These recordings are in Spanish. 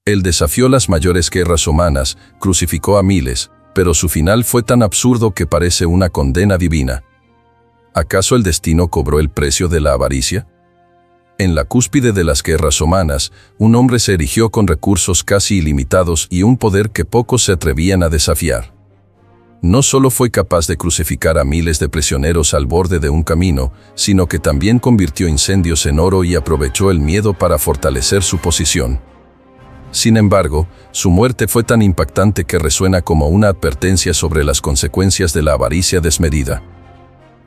Él desafió las mayores guerras humanas, crucificó a miles, pero su final fue tan absurdo que parece una condena divina. ¿Acaso el destino cobró el precio de la avaricia? En la cúspide de las guerras humanas, un hombre se erigió con recursos casi ilimitados y un poder que pocos se atrevían a desafiar. No solo fue capaz de crucificar a miles de prisioneros al borde de un camino, sino que también convirtió incendios en oro y aprovechó el miedo para fortalecer su posición. Sin embargo, su muerte fue tan impactante que resuena como una advertencia sobre las consecuencias de la avaricia desmedida.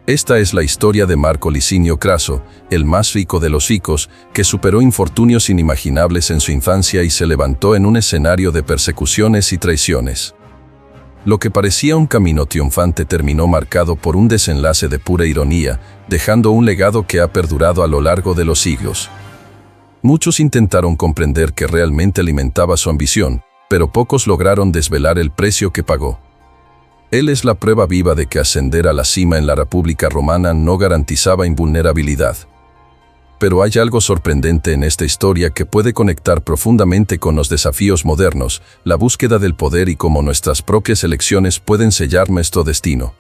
Esta es la historia de Marco Licinio Craso, el más rico de los ricos, que superó infortunios inimaginables en su infancia y se levantó en un escenario de persecuciones y traiciones. Lo que parecía un camino triunfante terminó marcado por un desenlace de pura ironía, dejando un legado que ha perdurado a lo largo de los siglos. Muchos intentaron comprender qué realmente alimentaba su ambición, pero pocos lograron desvelar el precio que pagó. Él es la prueba viva de que ascender a la cima en la República Romana no garantizaba invulnerabilidad. Pero hay algo sorprendente en esta historia que puede conectar profundamente con los desafíos modernos, la búsqueda del poder y cómo nuestras propias elecciones pueden sellar nuestro destino.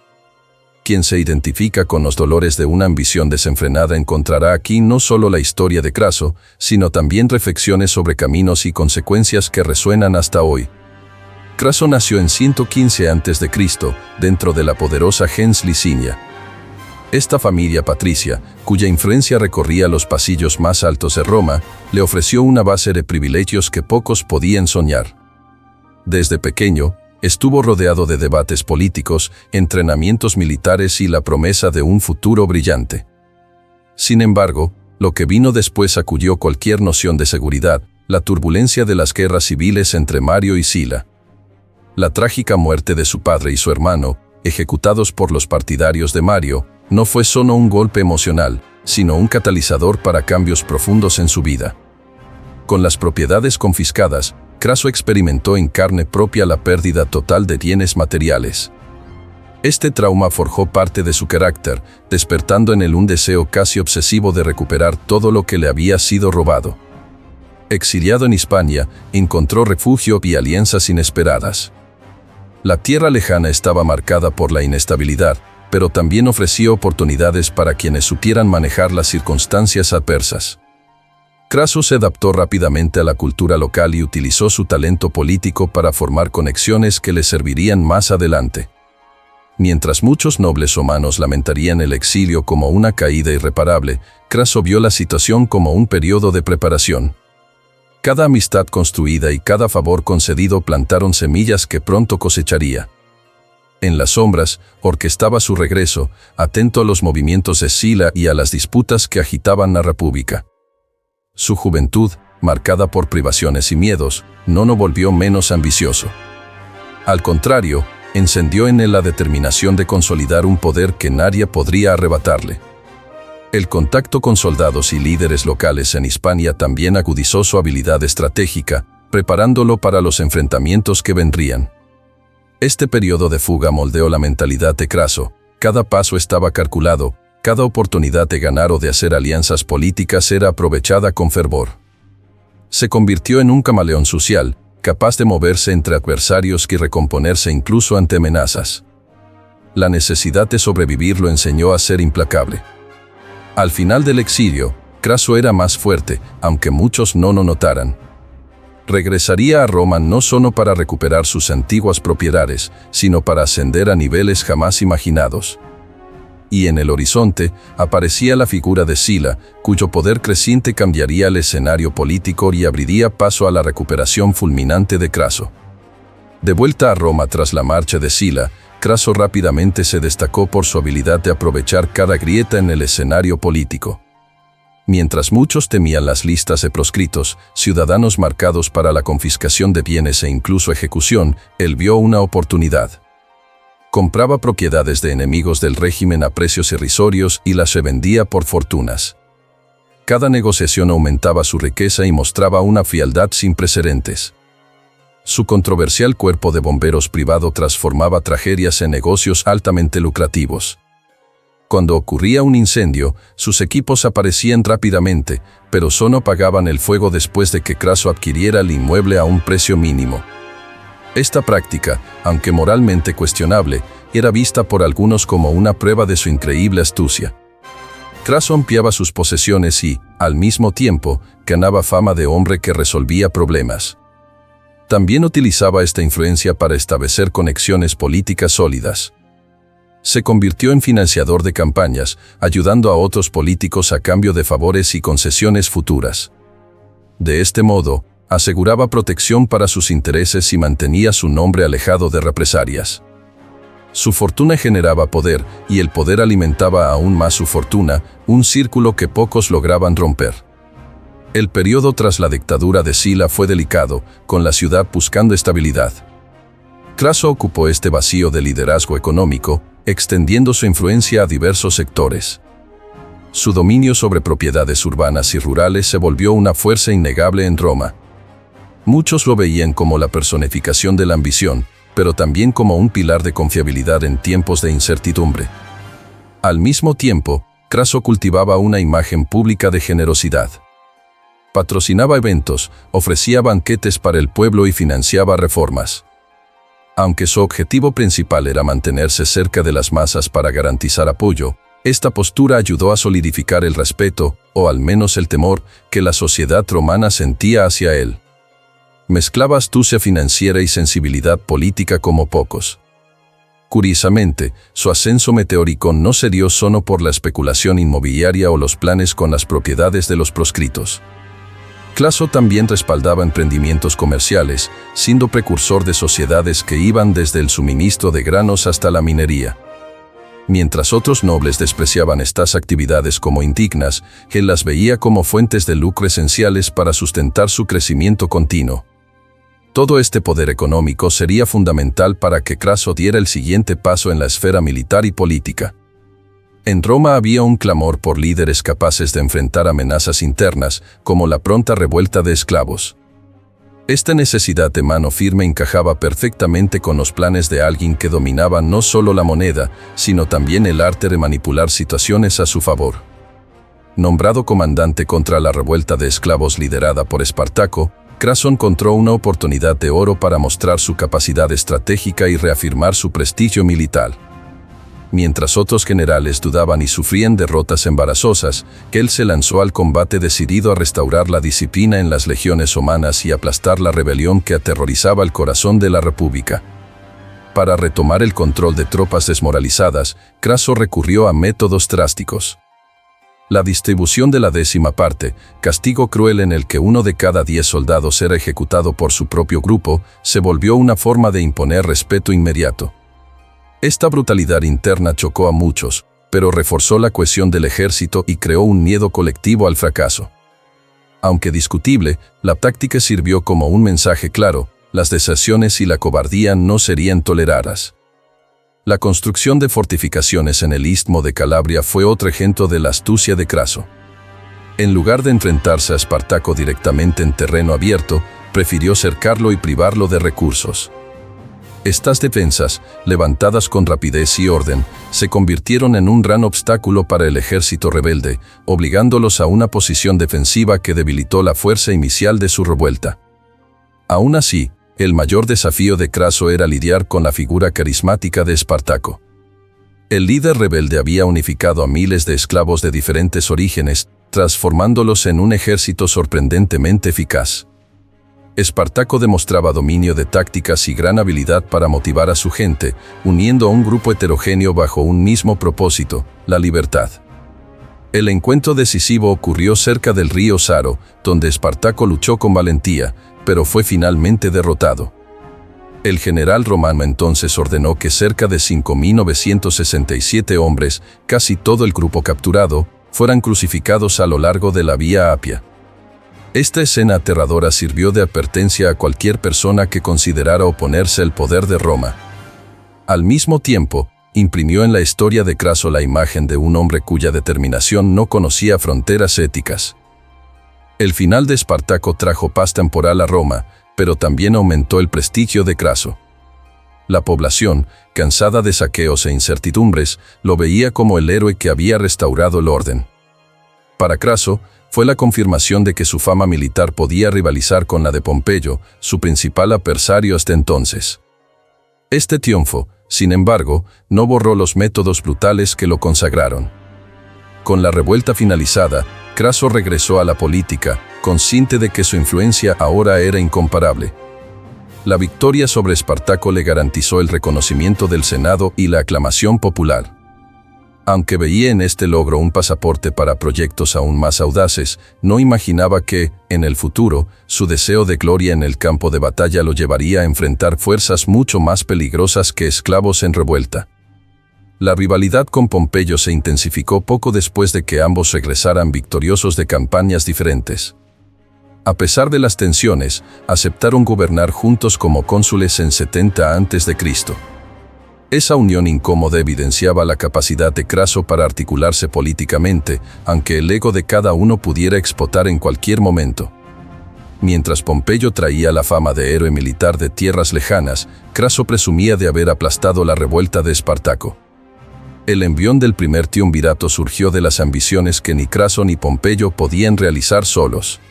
Quien se identifica con los dolores de una ambición desenfrenada encontrará aquí no solo la historia de Craso, sino también reflexiones sobre caminos y consecuencias que resuenan hasta hoy. Craso nació en 115 a.C., dentro de la poderosa gens Licinia. Esta familia patricia, cuya influencia recorría los pasillos más altos de Roma, le ofreció una base de privilegios que pocos podían soñar. Desde pequeño, estuvo rodeado de debates políticos, entrenamientos militares y la promesa de un futuro brillante. Sin embargo, lo que vino después sacudió cualquier noción de seguridad, la turbulencia de las guerras civiles entre Mario y Sila. La trágica muerte de su padre y su hermano, ejecutados por los partidarios de Mario, no fue solo un golpe emocional, sino un catalizador para cambios profundos en su vida. Con las propiedades confiscadas, Craso experimentó en carne propia la pérdida total de bienes materiales. Este trauma forjó parte de su carácter, despertando en él un deseo casi obsesivo de recuperar todo lo que le había sido robado. Exiliado en Hispania, encontró refugio y alianzas inesperadas. La tierra lejana estaba marcada por la inestabilidad, pero también ofrecía oportunidades para quienes supieran manejar las circunstancias adversas. Craso se adaptó rápidamente a la cultura local y utilizó su talento político para formar conexiones que le servirían más adelante. Mientras muchos nobles romanos lamentarían el exilio como una caída irreparable, Craso vio la situación como un periodo de preparación. Cada amistad construida y cada favor concedido plantaron semillas que pronto cosecharía. En las sombras, orquestaba su regreso, atento a los movimientos de Sila y a las disputas que agitaban la República. Su juventud, marcada por privaciones y miedos, no lo volvió menos ambicioso. Al contrario, encendió en él la determinación de consolidar un poder que nadie podría arrebatarle. El contacto con soldados y líderes locales en Hispania también agudizó su habilidad estratégica, preparándolo para los enfrentamientos que vendrían. Este periodo de fuga moldeó la mentalidad de Craso. Cada paso estaba calculado, cada oportunidad de ganar o de hacer alianzas políticas era aprovechada con fervor. Se convirtió en un camaleón social, capaz de moverse entre adversarios y recomponerse incluso ante amenazas. La necesidad de sobrevivir lo enseñó a ser implacable. Al final del exilio, Craso era más fuerte, aunque muchos no lo notaran. Regresaría a Roma no solo para recuperar sus antiguas propiedades, sino para ascender a niveles jamás imaginados. Y en el horizonte aparecía la figura de Sila, cuyo poder creciente cambiaría el escenario político y abriría paso a la recuperación fulminante de Craso. De vuelta a Roma tras la marcha de Sila, Craso rápidamente se destacó por su habilidad de aprovechar cada grieta en el escenario político. Mientras muchos temían las listas de proscritos, ciudadanos marcados para la confiscación de bienes e incluso ejecución, él vio una oportunidad. Compraba propiedades de enemigos del régimen a precios irrisorios y las revendía por fortunas. Cada negociación aumentaba su riqueza y mostraba una frialdad sin precedentes. Su controversial cuerpo de bomberos privado transformaba tragedias en negocios altamente lucrativos. Cuando ocurría un incendio, sus equipos aparecían rápidamente, pero solo apagaban el fuego después de que Craso adquiriera el inmueble a un precio mínimo. Esta práctica, aunque moralmente cuestionable, era vista por algunos como una prueba de su increíble astucia. Craso ampliaba sus posesiones y, al mismo tiempo, ganaba fama de hombre que resolvía problemas. También utilizaba esta influencia para establecer conexiones políticas sólidas. Se convirtió en financiador de campañas, ayudando a otros políticos a cambio de favores y concesiones futuras. De este modo, aseguraba protección para sus intereses y mantenía su nombre alejado de represalias. Su fortuna generaba poder, y el poder alimentaba aún más su fortuna, un círculo que pocos lograban romper. El periodo tras la dictadura de Sila fue delicado, con la ciudad buscando estabilidad. Craso ocupó este vacío de liderazgo económico, extendiendo su influencia a diversos sectores. Su dominio sobre propiedades urbanas y rurales se volvió una fuerza innegable en Roma. Muchos lo veían como la personificación de la ambición, pero también como un pilar de confiabilidad en tiempos de incertidumbre. Al mismo tiempo, Craso cultivaba una imagen pública de generosidad. Patrocinaba eventos, ofrecía banquetes para el pueblo y financiaba reformas. Aunque su objetivo principal era mantenerse cerca de las masas para garantizar apoyo, esta postura ayudó a solidificar el respeto, o al menos el temor, que la sociedad romana sentía hacia él. Mezclaba astucia financiera y sensibilidad política como pocos. Curiosamente, su ascenso meteórico no se dio solo por la especulación inmobiliaria o los planes con las propiedades de los proscritos. Craso también respaldaba emprendimientos comerciales, siendo precursor de sociedades que iban desde el suministro de granos hasta la minería. Mientras otros nobles despreciaban estas actividades como indignas, él las veía como fuentes de lucro esenciales para sustentar su crecimiento continuo. Todo este poder económico sería fundamental para que Craso diera el siguiente paso en la esfera militar y política. En Roma había un clamor por líderes capaces de enfrentar amenazas internas, como la pronta revuelta de esclavos. Esta necesidad de mano firme encajaba perfectamente con los planes de alguien que dominaba no solo la moneda, sino también el arte de manipular situaciones a su favor. Nombrado comandante contra la revuelta de esclavos liderada por Espartaco, Craso encontró una oportunidad de oro para mostrar su capacidad estratégica y reafirmar su prestigio militar. Mientras otros generales dudaban y sufrían derrotas embarazosas, él se lanzó al combate decidido a restaurar la disciplina en las legiones romanas y aplastar la rebelión que aterrorizaba el corazón de la República. Para retomar el control de tropas desmoralizadas, Craso recurrió a métodos drásticos. La distribución de la 10ª parte, castigo cruel en el que 1 de cada 10 soldados era ejecutado por su propio grupo, se volvió una forma de imponer respeto inmediato. Esta brutalidad interna chocó a muchos, pero reforzó la cohesión del ejército y creó un miedo colectivo al fracaso. Aunque discutible, la táctica sirvió como un mensaje claro: las deserciones y la cobardía no serían toleradas. La construcción de fortificaciones en el istmo de Calabria fue otro ejemplo de la astucia de Craso. En lugar de enfrentarse a Espartaco directamente en terreno abierto, prefirió cercarlo y privarlo de recursos. Estas defensas, levantadas con rapidez y orden, se convirtieron en un gran obstáculo para el ejército rebelde, obligándolos a una posición defensiva que debilitó la fuerza inicial de su revuelta. Aún así, el mayor desafío de Craso era lidiar con la figura carismática de Espartaco. El líder rebelde había unificado a miles de esclavos de diferentes orígenes, transformándolos en un ejército sorprendentemente eficaz. Espartaco demostraba dominio de tácticas y gran habilidad para motivar a su gente, uniendo a un grupo heterogéneo bajo un mismo propósito: la libertad. El encuentro decisivo ocurrió cerca del río Saro, donde Espartaco luchó con valentía, pero fue finalmente derrotado. El general romano entonces ordenó que cerca de 5.967 hombres, casi todo el grupo capturado, fueran crucificados a lo largo de la Vía Apia. Esta escena aterradora sirvió de advertencia a cualquier persona que considerara oponerse al poder de Roma. Al mismo tiempo, imprimió en la historia de Craso la imagen de un hombre cuya determinación no conocía fronteras éticas. El final de Espartaco trajo paz temporal a Roma, pero también aumentó el prestigio de Craso. La población, cansada de saqueos e incertidumbres, lo veía como el héroe que había restaurado el orden. Para Craso, fue la confirmación de que su fama militar podía rivalizar con la de Pompeyo, su principal adversario hasta entonces. Este triunfo, sin embargo, no borró los métodos brutales que lo consagraron. Con la revuelta finalizada, Craso regresó a la política, consciente de que su influencia ahora era incomparable. La victoria sobre Espartaco le garantizó el reconocimiento del Senado y la aclamación popular. Aunque veía en este logro un pasaporte para proyectos aún más audaces, no imaginaba que, en el futuro, su deseo de gloria en el campo de batalla lo llevaría a enfrentar fuerzas mucho más peligrosas que esclavos en revuelta. La rivalidad con Pompeyo se intensificó poco después de que ambos regresaran victoriosos de campañas diferentes. A pesar de las tensiones, aceptaron gobernar juntos como cónsules en 70 a.C. Esa unión incómoda evidenciaba la capacidad de Craso para articularse políticamente, aunque el ego de cada uno pudiera explotar en cualquier momento. Mientras Pompeyo traía la fama de héroe militar de tierras lejanas, Craso presumía de haber aplastado la revuelta de Espartaco. El envión del primer triunvirato surgió de las ambiciones que ni Craso ni Pompeyo podían realizar solos.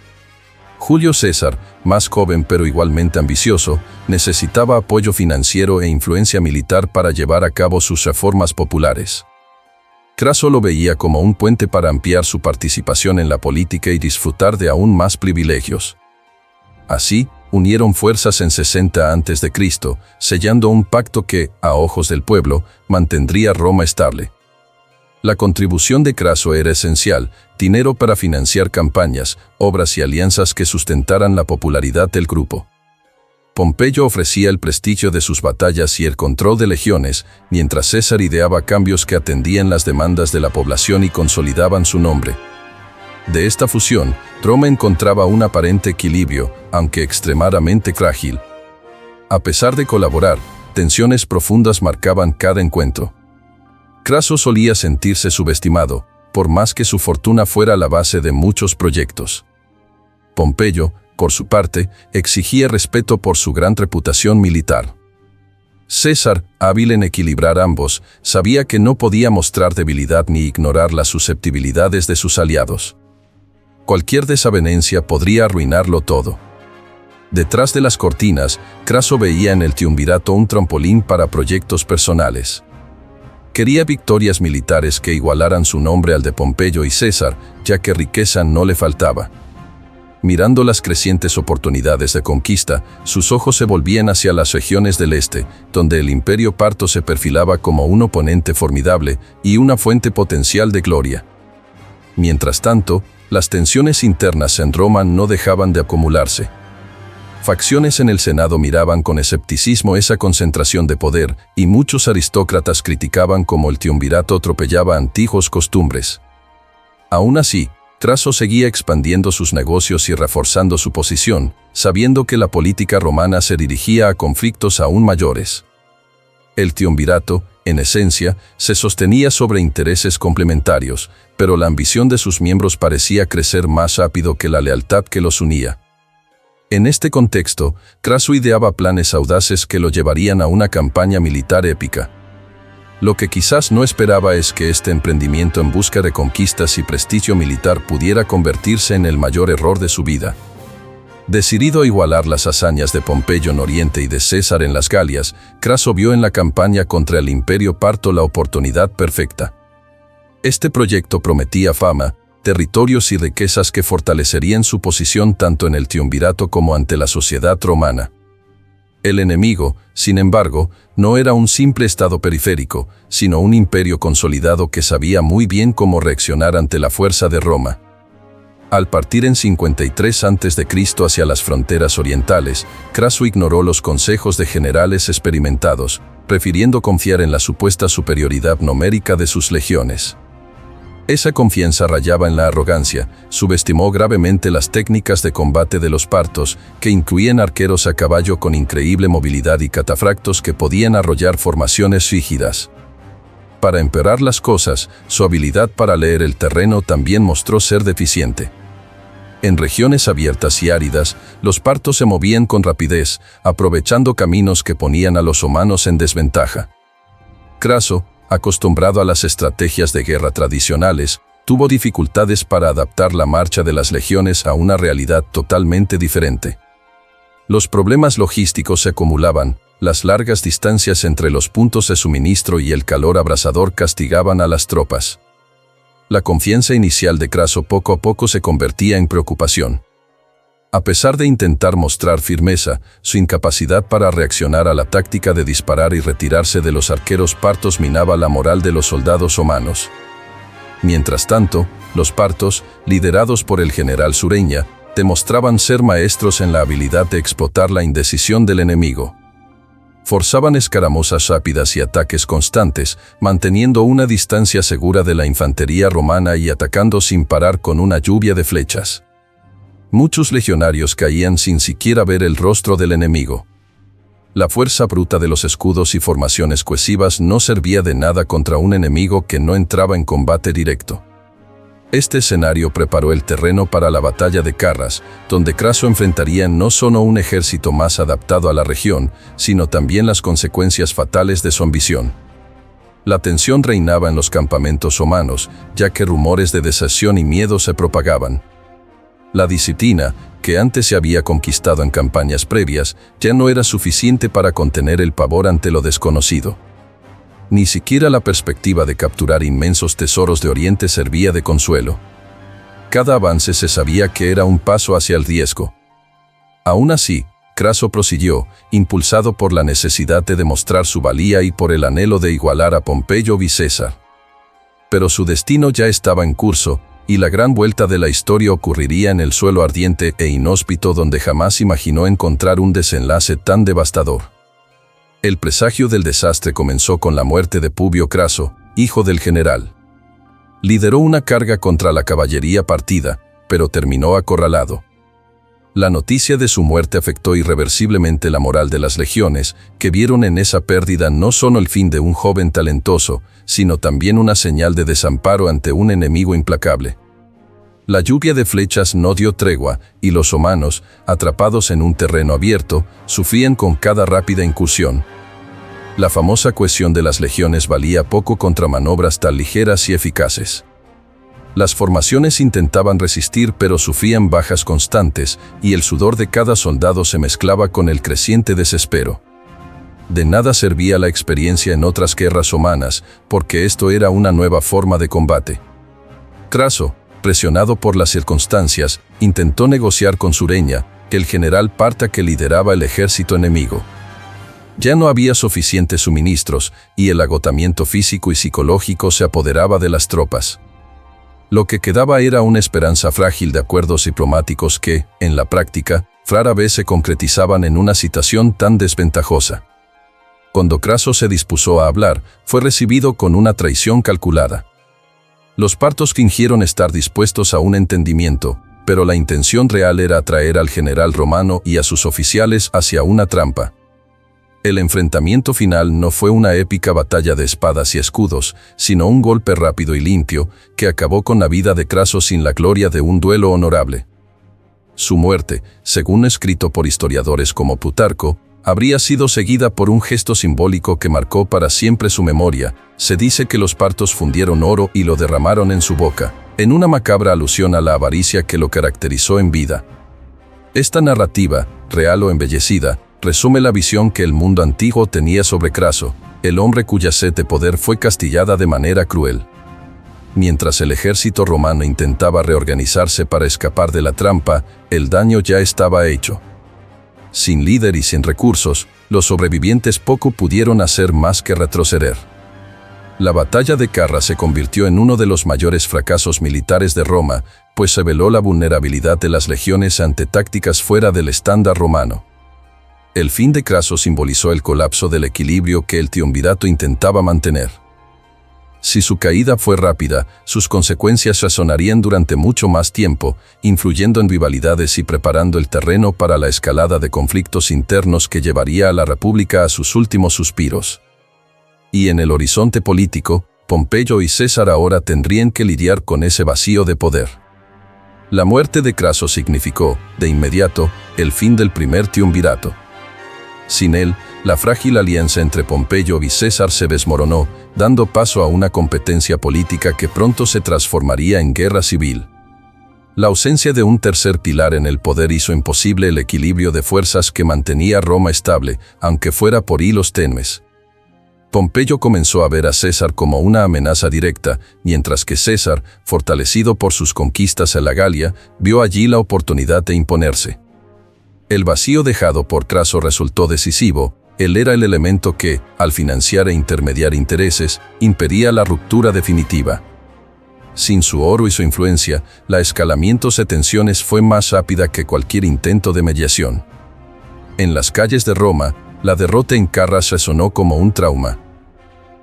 Julio César, más joven pero igualmente ambicioso, necesitaba apoyo financiero e influencia militar para llevar a cabo sus reformas populares. Craso lo veía como un puente para ampliar su participación en la política y disfrutar de aún más privilegios. Así, unieron fuerzas en 60 a.C., sellando un pacto que, a ojos del pueblo, mantendría Roma estable. La contribución de Craso era esencial, dinero para financiar campañas, obras y alianzas que sustentaran la popularidad del grupo. Pompeyo ofrecía el prestigio de sus batallas y el control de legiones, mientras César ideaba cambios que atendían las demandas de la población y consolidaban su nombre. De esta fusión, Roma encontraba un aparente equilibrio, aunque extremadamente frágil. A pesar de colaborar, tensiones profundas marcaban cada encuentro. Craso solía sentirse subestimado, por más que su fortuna fuera la base de muchos proyectos. Pompeyo, por su parte, exigía respeto por su gran reputación militar. César, hábil en equilibrar ambos, sabía que no podía mostrar debilidad ni ignorar las susceptibilidades de sus aliados. Cualquier desavenencia podría arruinarlo todo. Detrás de las cortinas, Craso veía en el triunvirato un trampolín para proyectos personales. Quería victorias militares que igualaran su nombre al de Pompeyo y César, ya que riqueza no le faltaba. Mirando las crecientes oportunidades de conquista, sus ojos se volvían hacia las regiones del este, donde el Imperio Parto se perfilaba como un oponente formidable y una fuente potencial de gloria. Mientras tanto, las tensiones internas en Roma no dejaban de acumularse. Facciones en el Senado miraban con escepticismo esa concentración de poder, y muchos aristócratas criticaban cómo el triunvirato atropellaba antiguas costumbres. Aún así, Craso seguía expandiendo sus negocios y reforzando su posición, sabiendo que la política romana se dirigía a conflictos aún mayores. El triunvirato, en esencia, se sostenía sobre intereses complementarios, pero la ambición de sus miembros parecía crecer más rápido que la lealtad que los unía. En este contexto, Craso ideaba planes audaces que lo llevarían a una campaña militar épica. Lo que quizás no esperaba es que este emprendimiento en busca de conquistas y prestigio militar pudiera convertirse en el mayor error de su vida. Decidido a igualar las hazañas de Pompeyo en Oriente y de César en las Galias, Craso vio en la campaña contra el Imperio Parto la oportunidad perfecta. Este proyecto prometía fama, territorios y riquezas que fortalecerían su posición tanto en el triunvirato como ante la sociedad romana. El enemigo, sin embargo, no era un simple estado periférico, sino un imperio consolidado que sabía muy bien cómo reaccionar ante la fuerza de Roma. Al partir en 53 a.C. hacia las fronteras orientales, Craso ignoró los consejos de generales experimentados, prefiriendo confiar en la supuesta superioridad numérica de sus legiones. Esa confianza rayaba en la arrogancia, subestimó gravemente las técnicas de combate de los partos, que incluían arqueros a caballo con increíble movilidad y catafractos que podían arrollar formaciones rígidas. Para empeorar las cosas, su habilidad para leer el terreno también mostró ser deficiente. En regiones abiertas y áridas, los partos se movían con rapidez, aprovechando caminos que ponían a los humanos en desventaja. Craso, acostumbrado a las estrategias de guerra tradicionales, tuvo dificultades para adaptar la marcha de las legiones a una realidad totalmente diferente. Los problemas logísticos se acumulaban, las largas distancias entre los puntos de suministro y el calor abrasador castigaban a las tropas. La confianza inicial de Craso poco a poco se convertía en preocupación. A pesar de intentar mostrar firmeza, su incapacidad para reaccionar a la táctica de disparar y retirarse de los arqueros partos minaba la moral de los soldados romanos. Mientras tanto, los partos, liderados por el general Sureña, demostraban ser maestros en la habilidad de explotar la indecisión del enemigo. Forzaban escaramuzas rápidas y ataques constantes, manteniendo una distancia segura de la infantería romana y atacando sin parar con una lluvia de flechas. Muchos legionarios caían sin siquiera ver el rostro del enemigo. La fuerza bruta de los escudos y formaciones cohesivas no servía de nada contra un enemigo que no entraba en combate directo. Este escenario preparó el terreno para la batalla de Carras, donde Craso enfrentaría no solo un ejército más adaptado a la región, sino también las consecuencias fatales de su ambición. La tensión reinaba en los campamentos romanos, ya que rumores de deserción y miedo se propagaban. La disciplina, que antes se había conquistado en campañas previas, ya no era suficiente para contener el pavor ante lo desconocido. Ni siquiera la perspectiva de capturar inmensos tesoros de Oriente servía de consuelo. Cada avance se sabía que era un paso hacia el riesgo. Aún así, Craso prosiguió, impulsado por la necesidad de demostrar su valía y por el anhelo de igualar a Pompeyo y César. Pero su destino ya estaba en curso, y la gran vuelta de la historia ocurriría en el suelo ardiente e inhóspito donde jamás imaginó encontrar un desenlace tan devastador. El presagio del desastre comenzó con la muerte de Publio Craso, hijo del general. Lideró una carga contra la caballería partida, pero terminó acorralado. La noticia de su muerte afectó irreversiblemente la moral de las legiones, que vieron en esa pérdida no solo el fin de un joven talentoso, sino también una señal de desamparo ante un enemigo implacable. La lluvia de flechas no dio tregua, y los romanos, atrapados en un terreno abierto, sufrían con cada rápida incursión. La famosa cohesión de las legiones valía poco contra maniobras tan ligeras y eficaces. Las formaciones intentaban resistir pero sufrían bajas constantes, y el sudor de cada soldado se mezclaba con el creciente desespero. De nada servía la experiencia en otras guerras romanas, porque esto era una nueva forma de combate. Craso, presionado por las circunstancias, intentó negociar con Sureña, el general parta que lideraba el ejército enemigo. Ya no había suficientes suministros, y el agotamiento físico y psicológico se apoderaba de las tropas. Lo que quedaba era una esperanza frágil de acuerdos diplomáticos que, en la práctica, rara vez se concretizaban en una situación tan desventajosa. Cuando Craso se dispuso a hablar, fue recibido con una traición calculada. Los partos fingieron estar dispuestos a un entendimiento, pero la intención real era atraer al general romano y a sus oficiales hacia una trampa. El enfrentamiento final no fue una épica batalla de espadas y escudos, sino un golpe rápido y limpio, que acabó con la vida de Craso sin la gloria de un duelo honorable. Su muerte, según escrito por historiadores como Plutarco, habría sido seguida por un gesto simbólico que marcó para siempre su memoria. Se dice que los partos fundieron oro y lo derramaron en su boca, en una macabra alusión a la avaricia que lo caracterizó en vida. Esta narrativa, real o embellecida, resume la visión que el mundo antiguo tenía sobre Craso, el hombre cuya sed de poder fue castigada de manera cruel. Mientras el ejército romano intentaba reorganizarse para escapar de la trampa, el daño ya estaba hecho. Sin líder y sin recursos, los sobrevivientes poco pudieron hacer más que retroceder. La batalla de Carras se convirtió en uno de los mayores fracasos militares de Roma, pues se veló la vulnerabilidad de las legiones ante tácticas fuera del estándar romano. El fin de Craso simbolizó el colapso del equilibrio que el triunvirato intentaba mantener. Si su caída fue rápida, sus consecuencias resonarían durante mucho más tiempo, influyendo en rivalidades y preparando el terreno para la escalada de conflictos internos que llevaría a la República a sus últimos suspiros. Y en el horizonte político, Pompeyo y César ahora tendrían que lidiar con ese vacío de poder. La muerte de Craso significó, de inmediato, el fin del primer triunvirato. Sin él, la frágil alianza entre Pompeyo y César se desmoronó, dando paso a una competencia política que pronto se transformaría en guerra civil. La ausencia de un tercer pilar en el poder hizo imposible el equilibrio de fuerzas que mantenía a Roma estable, aunque fuera por hilos tenues. Pompeyo comenzó a ver a César como una amenaza directa, mientras que César, fortalecido por sus conquistas en la Galia, vio allí la oportunidad de imponerse. El vacío dejado por Craso resultó decisivo. Él era el elemento que, al financiar e intermediar intereses, impedía la ruptura definitiva. Sin su oro y su influencia, la escalamiento de tensiones fue más rápida que cualquier intento de mediación. En las calles de Roma, la derrota en Carras resonó como un trauma.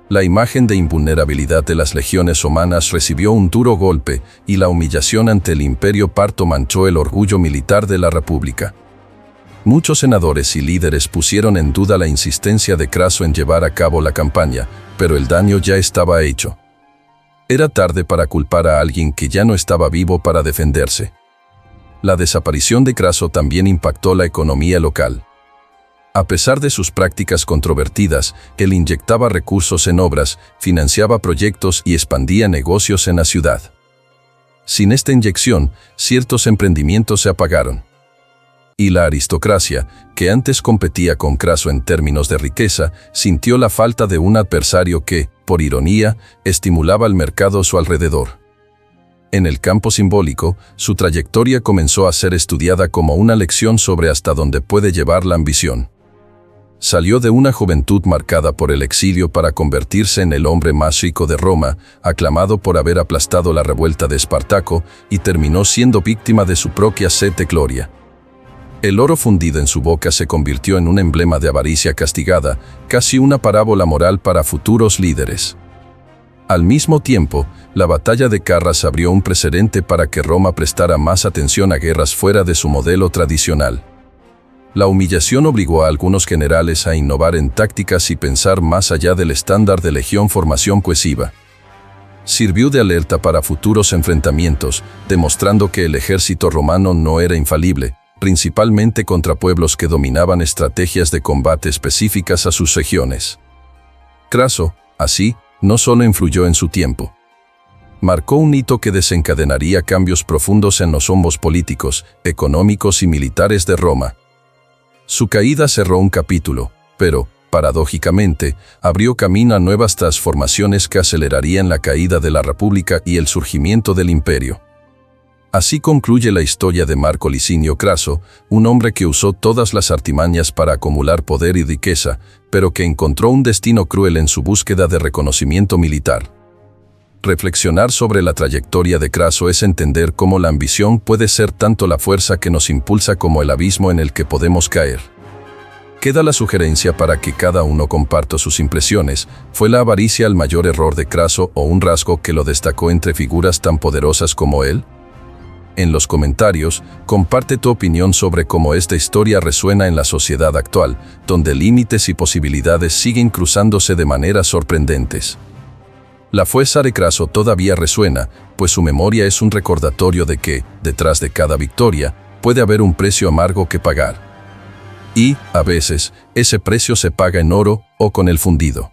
La imagen de invulnerabilidad de las legiones romanas recibió un duro golpe y la humillación ante el imperio parto manchó el orgullo militar de la República. Muchos senadores y líderes pusieron en duda la insistencia de Craso en llevar a cabo la campaña, pero el daño ya estaba hecho. Era tarde para culpar a alguien que ya no estaba vivo para defenderse. La desaparición de Craso también impactó la economía local. A pesar de sus prácticas controvertidas, él inyectaba recursos en obras, financiaba proyectos y expandía negocios en la ciudad. Sin esta inyección, ciertos emprendimientos se apagaron. Y la aristocracia, que antes competía con Craso en términos de riqueza, sintió la falta de un adversario que, por ironía, estimulaba el mercado a su alrededor. En el campo simbólico, su trayectoria comenzó a ser estudiada como una lección sobre hasta dónde puede llevar la ambición. Salió de una juventud marcada por el exilio para convertirse en el hombre más rico de Roma, aclamado por haber aplastado la revuelta de Espartaco, y terminó siendo víctima de su propia sed de gloria. El oro fundido en su boca se convirtió en un emblema de avaricia castigada, casi una parábola moral para futuros líderes. Al mismo tiempo, la batalla de Carras abrió un precedente para que Roma prestara más atención a guerras fuera de su modelo tradicional. La humillación obligó a algunos generales a innovar en tácticas y pensar más allá del estándar de legión formación cohesiva. Sirvió de alerta para futuros enfrentamientos, demostrando que el ejército romano no era infalible, principalmente contra pueblos que dominaban estrategias de combate específicas a sus regiones. Craso, así, no solo influyó en su tiempo. Marcó un hito que desencadenaría cambios profundos en los hombros políticos, económicos y militares de Roma. Su caída cerró un capítulo, pero, paradójicamente, abrió camino a nuevas transformaciones que acelerarían la caída de la República y el surgimiento del imperio. Así concluye la historia de Marco Licinio Craso, un hombre que usó todas las artimañas para acumular poder y riqueza, pero que encontró un destino cruel en su búsqueda de reconocimiento militar. Reflexionar sobre la trayectoria de Craso es entender cómo la ambición puede ser tanto la fuerza que nos impulsa como el abismo en el que podemos caer. Queda la sugerencia para que cada uno comparta sus impresiones. ¿Fue la avaricia el mayor error de Craso o un rasgo que lo destacó entre figuras tan poderosas como él? En los comentarios, comparte tu opinión sobre cómo esta historia resuena en la sociedad actual, donde límites y posibilidades siguen cruzándose de maneras sorprendentes. La fuerza de Craso todavía resuena, pues su memoria es un recordatorio de que, detrás de cada victoria, puede haber un precio amargo que pagar. Y, a veces, ese precio se paga en oro o con el fundido.